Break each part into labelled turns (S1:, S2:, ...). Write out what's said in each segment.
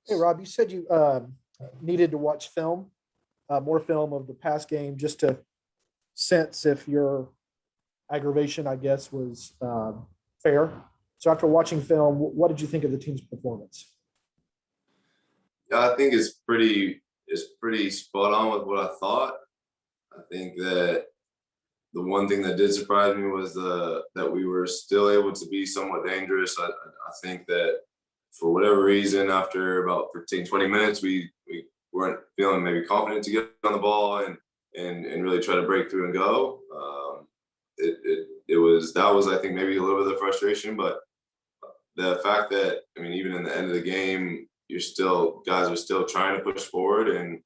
S1: Hey, Rob, you said you needed to watch film, more film of the past game, just to sense if your aggravation, I guess, was fair. So after watching film, what did you think of the team's performance?
S2: Yeah, I think it's pretty spot on with what I thought. I think that the one thing that did surprise me was that we were still able to be somewhat dangerous. I think that for whatever reason, after about 15, 20 minutes, we weren't feeling maybe confident to get on the ball and really try to break through and go. It was that was I think maybe a little bit of the frustration, but the fact that I mean even in the end of the game, you're still guys are still trying to push forward, and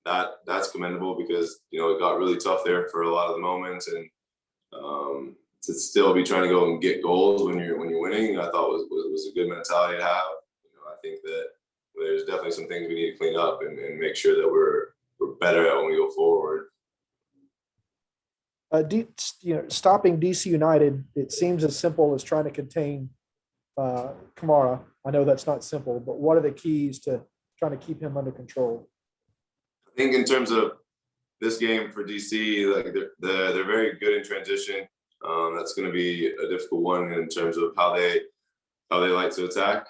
S2: that's commendable because it got really tough there for a lot of the moments, and to still be trying to go and get goals when you're winning, I thought was a good mentality to have. I think that there's definitely some things we need to clean up and make sure that we're better at when we go forward.
S1: Stopping DC United, it seems as simple as trying to contain Kamara. I know that's not simple, but what are the keys to trying to keep him under control?
S2: I think in terms of this game for DC, like they're very good in transition. That's going to be a difficult one in terms of how they like to attack,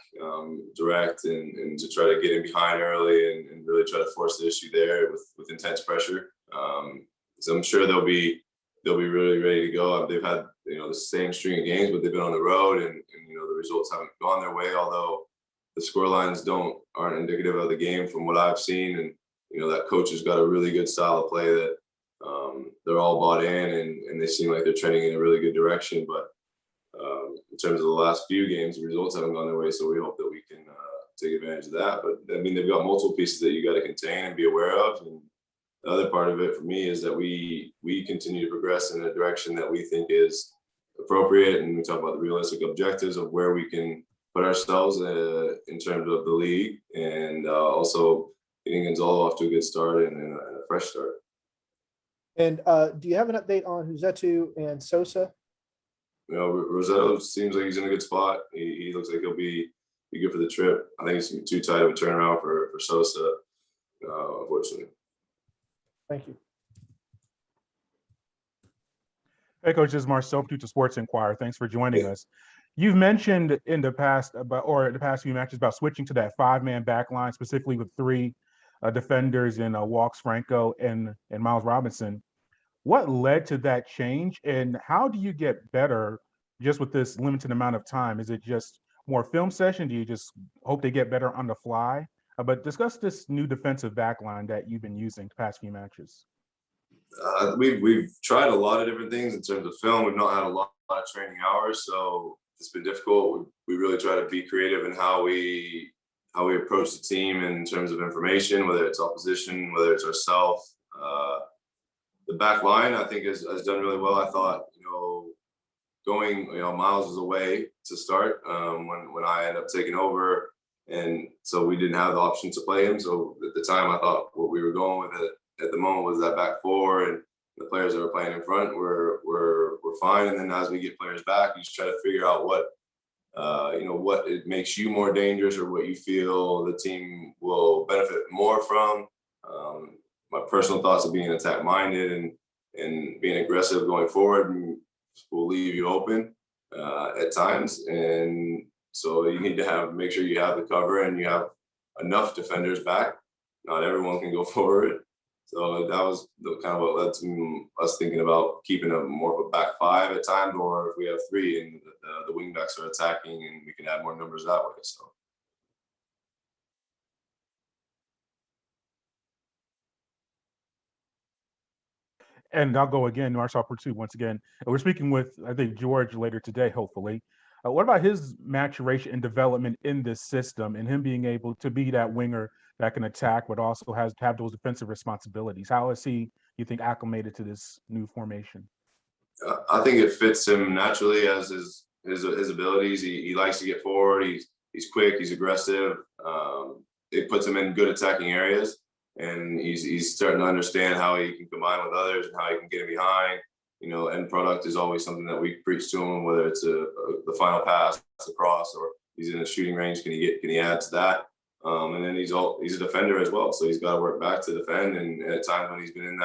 S2: direct and to try to get in behind early and really try to force the issue there with intense pressure. So I'm sure they'll be really ready to go. They've had the same string of games, but they've been on the road and the results haven't gone their way. Although the score lines aren't indicative of the game from what I've seen, and that coach has got a really good style of play that they're all bought in and they seem like they're trending in a really good direction. But in terms of the last few games, the results haven't gone their way, so we hope that we can take advantage of that. But I mean, they've got multiple pieces that you got to contain and be aware of. And the other part of it for me is that we continue to progress in a direction that we think is appropriate, and we talk about the realistic objectives of where we can put ourselves in terms of the league, and also getting Gonzalo off to a good start and a fresh start.
S1: And do you have an update on Huzetu and Sosa?
S2: Rossetto seems like he's in a good spot. He looks like he'll be good for the trip. I think it's gonna be too tight of a turnaround for Sosa, unfortunately.
S1: Thank you.
S3: Hey, Coach, this is Marcel to Sports Inquirer. Thanks for joining us. You've mentioned in the past the past few matches about switching to that five-man back line, specifically with three defenders in Walks, Franco, and Miles Robinson. What led to that change, and how do you get better just with this limited amount of time? Is it just more film session? Do you just hope they get better on the fly? But discuss this new defensive back line that you've been using the past few matches.
S2: We've tried a lot of different things in terms of film. We've not had a lot of training hours, so it's been difficult. We really try to be creative in how we approach the team in terms of information, whether it's opposition, whether it's ourselves. The back line, I think, has done really well. I thought, going, Miles was away to start when I ended up taking over, and so we didn't have the option to play him. So at the time, I thought what we were going with at the moment was that back four, and the players that were playing in front were fine. And then as we get players back, you just try to figure out what it makes you more dangerous or what you feel the team will benefit more from. My personal thoughts of being attack minded and being aggressive going forward will leave you open at times. And so you need to make sure you have the cover and you have enough defenders back. Not everyone can go forward. So that was kind of what led to us thinking about keeping more of a back five at times, or if we have three and the wing backs are attacking, and we can add more numbers that way. So.
S3: And I'll go again, Marshall Pursuit once again. We're speaking with, I think, George later today, hopefully. What about his maturation and development in this system and him being able to be that winger that can attack, but also has to have those defensive responsibilities? How is he, you think, acclimated to this new formation?
S2: I think it fits him naturally as his abilities. He likes to get forward. He's quick. He's aggressive. It puts him in good attacking areas, and he's starting to understand how he can combine with others and how he can get in behind. End product is always something that we preach to him, whether it's the final pass, the cross, or he's in a shooting range. Can he add to that? And then he's a defender as well, so he's got to work back to defend. And at times when he's been in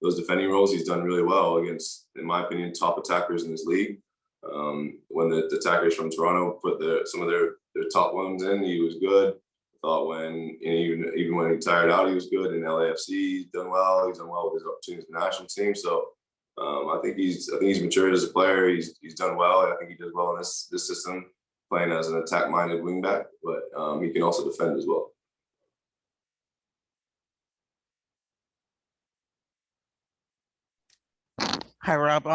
S2: those defending roles, he's done really well against, in my opinion, top attackers in this league. When the attackers from Toronto put some of their top ones in, he was good. I thought when even when he tired out, he was good. In LAFC, he's done well. He's done well with his opportunities in the national team. So I think he's matured as a player. He's done well. I think he does well in this system, playing as an attack-minded wingback, but he can also defend as well.
S4: Hi, Rob.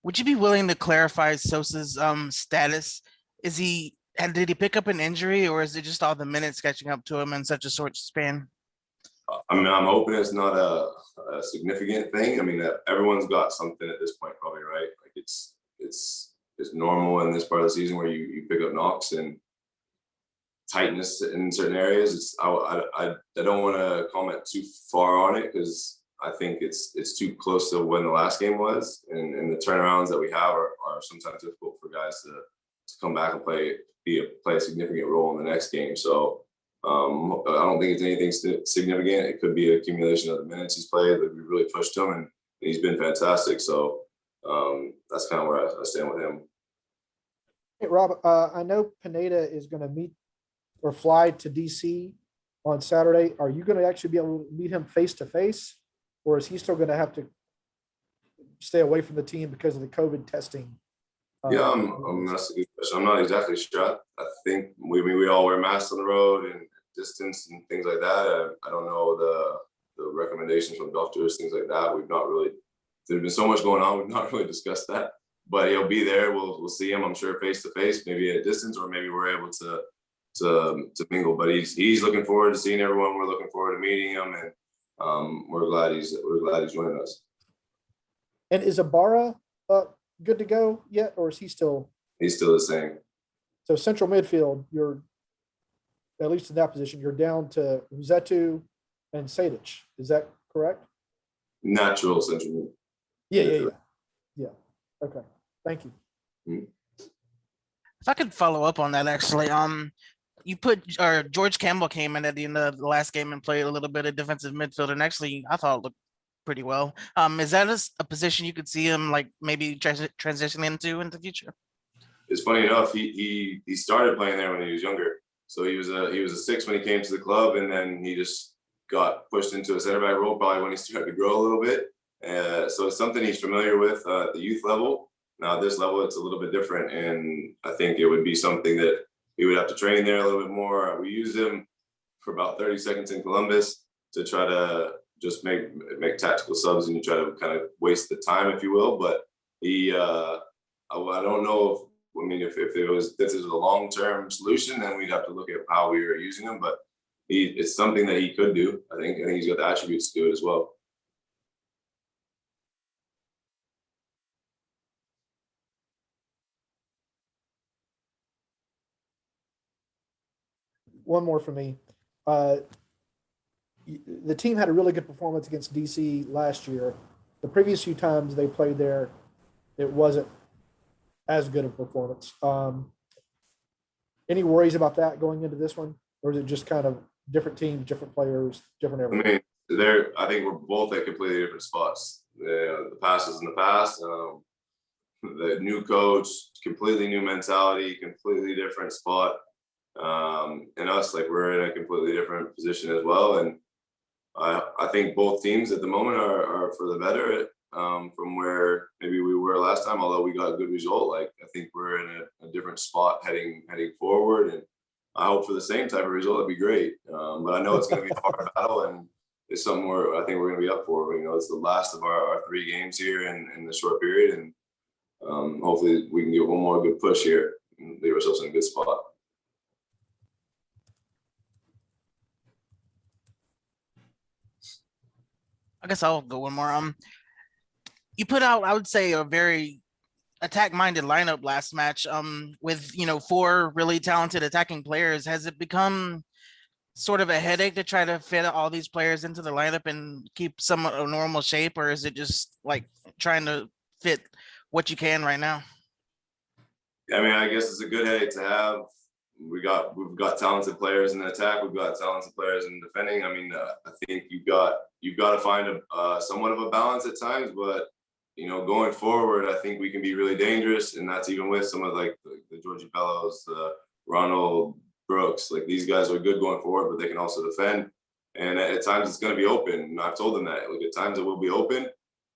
S4: Would you be willing to clarify Sosa's status? Did he pick up an injury, or is it just all the minutes catching up to him in such a short span?
S2: I mean, I'm hoping it's not a significant thing. I mean, everyone's got something at this point, probably, right? Like it's normal in this part of the season where you pick up knocks and tightness in certain areas. I don't want to comment too far on it because I think it's too close to when the last game was, and the turnarounds that we have are sometimes difficult for guys to come back and play a significant role in the next game. So I don't think it's anything significant. It could be an accumulation of the minutes he's played. Like we really pushed him, and he's been fantastic. So that's kind of where I stand with him.
S1: Hey, Rob, I know Pineda is going to meet or fly to DC on Saturday. Are you going to actually be able to meet him face to face, or is he still going to have to stay away from the team because of the COVID testing?
S2: Yeah, that's a good question. I'm not exactly sure. I think we all wear masks on the road and distance and things like that. I don't know the recommendations from doctors, things like that. There's been so much going on. We've not really discussed that, but he'll be there. We'll see him, I'm sure, face to face, maybe at a distance, or maybe we're able to mingle. But he's looking forward to seeing everyone. We're looking forward to meeting him, and we're glad he's joining us.
S1: And is Ibarra good to go yet, or is he still?
S2: He's still the same.
S1: So central midfield, you're at least in that position. You're down to Zetu and Sadic. Is that correct?
S2: Natural central.
S1: Yeah. Okay, thank you.
S4: If I could follow up on that, actually, George Campbell came in at the end of the last game and played a little bit of defensive midfield, and actually I thought looked pretty well. Is that a position you could see him like maybe transitioning into in the future?
S2: It's funny enough, he started playing there when he was younger. So he was a 6 when he came to the club, and then he just got pushed into a center back role probably when he started to grow a little bit. So it's something he's familiar with at the youth level. Now at this level, it's a little bit different, and I think it would be something that he would have to train there a little bit more. We used him for about 30 seconds in Columbus to try to just make tactical subs, and you try to kind of waste the time, if you will. But I don't know if this is a long-term solution, then we'd have to look at how we were using him. But it's something that he could do. I think he's got the attributes to do it as well.
S1: One more for me. The team had a really good performance against DC last year. The previous few times they played there, it wasn't as good a performance. Any worries about that going into this one, or is it just kind of different teams, different players, different everything?
S2: I mean, I think we're both at completely different spots. The past is in the past. The new coach, completely new mentality, completely different spot. And us, like, we're in a completely different position as well. And I think both teams at the moment are for the better from where maybe we were last time, although we got a good result. Like, I think we're in a different spot heading forward, and I hope for the same type of result. That'd be great. But I know it's going to be a hard battle, and it's something I think we're going to be up for. It's the last of our 3 games here in the short period, and hopefully we can get one more good push here and leave ourselves in a good spot.
S4: I guess I'll go one more. You put out, I would say, a very attack-minded lineup last match. With 4 really talented attacking players, has it become sort of a headache to try to fit all these players into the lineup and keep some a normal shape, or is it just like trying to fit what you can right now?
S2: I mean, I guess it's a good headache to have we've got talented players in the attack. We've got talented players in defending. I mean, I think you've got to find a somewhat of a balance at times, but going forward, I think we can be really dangerous, and that's even with some of like the Georgie Bellows, the Ronald Brooks. Like these guys are good going forward, but they can also defend. And at times it's going to be open. And I've told them that. Like at times it will be open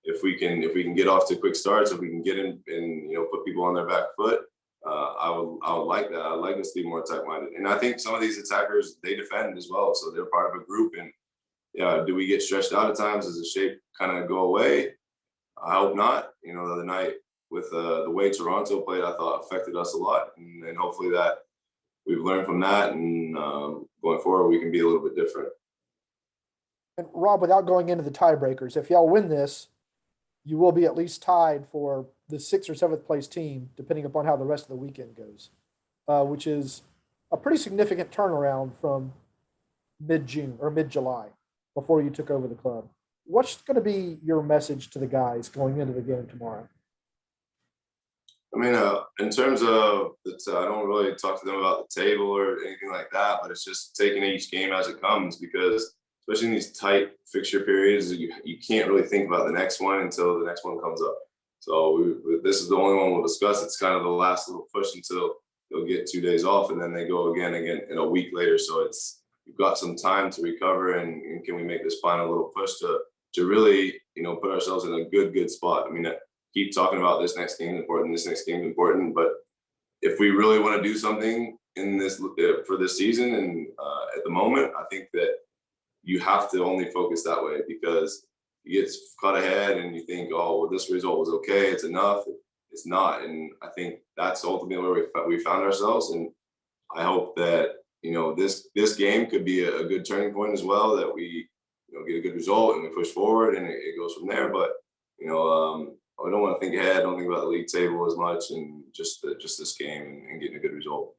S2: if we can get off to quick starts, if we can get in and put people on their back foot. I would like that. I'd like us to be more attack minded. And I think some of these attackers, they defend as well, so they're part of a group. And yeah, do we get stretched out at times? Does the shape kind of go away? I hope not. The other night with the way Toronto played, I thought affected us a lot, and hopefully that we've learned from that, and going forward we can be a little bit different.
S1: And Rob, without going into the tiebreakers, if y'all win this, you will be at least tied for the 6th or 7th place team, depending upon how the rest of the weekend goes, which is a pretty significant turnaround from mid-June or mid-July before you took over the club. What's going to be your message to the guys going into the game tomorrow?
S2: I mean, in terms of I don't really talk to them about the table or anything like that, but it's just taking each game as it comes, because especially in these tight fixture periods, you can't really think about the next one until the next one comes up. So this is the only one we'll discuss. It's kind of the last little push until they'll get 2 days off, and then they go again in a week later. So you've got some time to recover, and can we make this final little push to really put ourselves in a good spot. I mean, I keep talking about this next game is important, this next game is important, but if we really want to do something in this for this season and at the moment, I think that you have to only focus that way, because you get caught ahead and you think, oh, well, this result was okay, it's enough. It's not, and I think that's ultimately where we found ourselves. And I hope that this game could be a good turning point as well, that we get a good result and we push forward and it goes from there. But I don't want to think ahead. I don't think about the league table as much, and just this game and getting a good result.